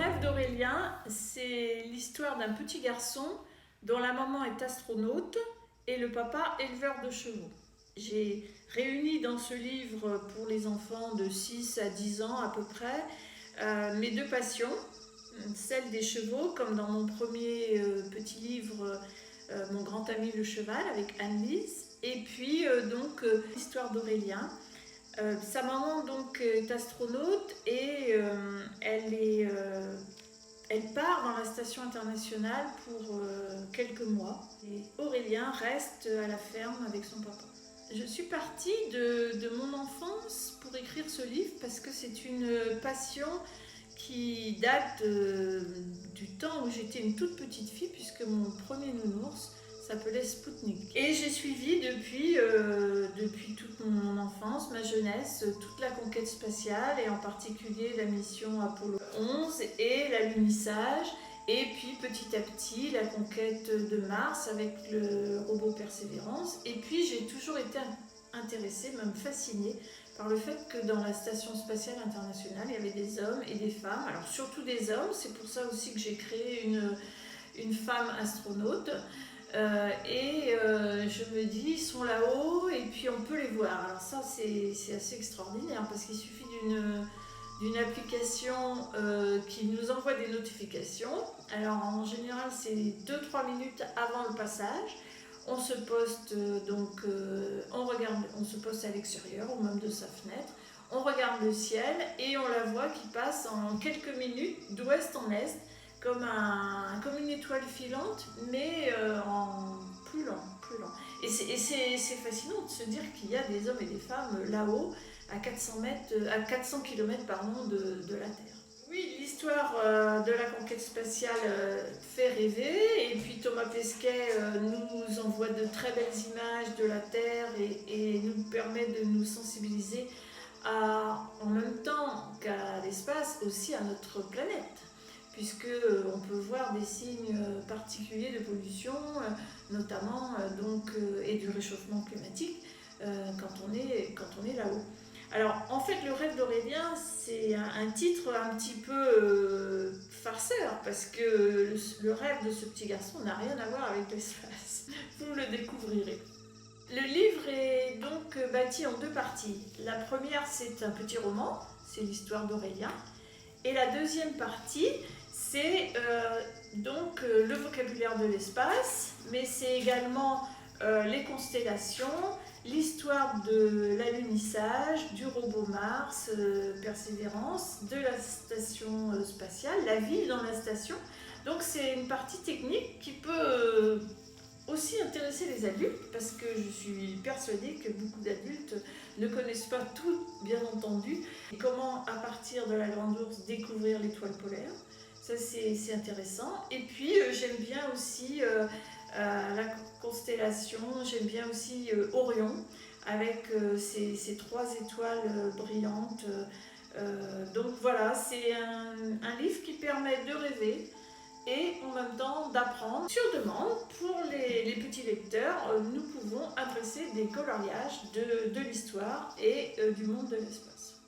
rêve d'Aurélien, c'est l'histoire d'un petit garçon dont la maman est astronaute et le papa éleveur de chevaux. J'ai réuni dans ce livre pour les enfants de 6 à 10 ans à peu près mes deux passions, celle des chevaux comme dans mon premier petit livre Mon grand ami le cheval avec Anne-Lise, et puis l'histoire d'Aurélien. Sa maman donc est astronaute et elle part dans la station internationale pour quelques mois. Et Aurélien reste à la ferme avec son papa. Je suis partie de mon enfance pour écrire ce livre parce que c'est une passion qui date du temps où j'étais une toute petite fille, puisque mon premier nounours s'appelait Spoutnik. Et j'ai suivi depuis toute mon enfance, ma jeunesse, toute la conquête spatiale, et en particulier la mission Apollo 11 et l'alunissage, et puis petit à petit la conquête de Mars avec le robot Persévérance. Et puis j'ai toujours été intéressée, même fascinée, par le fait que dans la Station Spatiale Internationale, il y avait des hommes et des femmes, alors surtout des hommes, c'est pour ça aussi que j'ai créé une femme astronaute. Je me dis, ils sont là-haut et puis on peut les voir. Alors ça, c'est assez extraordinaire parce qu'il suffit d'une application qui nous envoie des notifications. Alors en général, c'est 2-3 minutes avant le passage. On se poste on se poste à l'extérieur ou même de sa fenêtre. On regarde le ciel et on la voit qui passe en quelques minutes d'ouest en est, comme une étoile filante, mais en plus lent. Et c'est fascinant de se dire qu'il y a des hommes et des femmes là-haut, à 400 km de la Terre. Oui, l'histoire de la conquête spatiale fait rêver, et puis Thomas Pesquet nous envoie de très belles images de la Terre et nous permet de nous sensibiliser en même temps qu'à l'espace, aussi à notre planète, puisque on peut voir des signes particuliers de pollution, notamment et du réchauffement climatique quand on est là-haut. Alors en fait, le rêve d'Aurélien, c'est un titre un petit peu farceur, parce que le rêve de ce petit garçon n'a rien à voir avec l'espace. Vous le découvrirez. Le livre est donc bâti en deux parties. La première, c'est un petit roman, c'est l'histoire d'Aurélien. Et la deuxième partie, c'est le vocabulaire de l'espace, mais c'est également les constellations, l'histoire de l'alunissage, du robot Mars, Persévérance, de la station spatiale, la vie dans la station. Donc c'est une partie technique qui peut aussi intéresser les adultes, parce que je suis persuadée que beaucoup d'adultes ne connaissent pas tout, bien entendu. Et comment, à partir de la Grande Ourse, découvrir l'étoile polaire. Ça, c'est intéressant. Et puis, j'aime bien aussi la constellation, j'aime bien aussi Orion, avec ces 3 étoiles brillantes. Donc voilà, c'est un livre qui permet de rêver et en même temps d'apprendre. Sur demande, pour les petits lecteurs, nous pouvons adresser des coloriages de l'histoire et du monde de l'espace.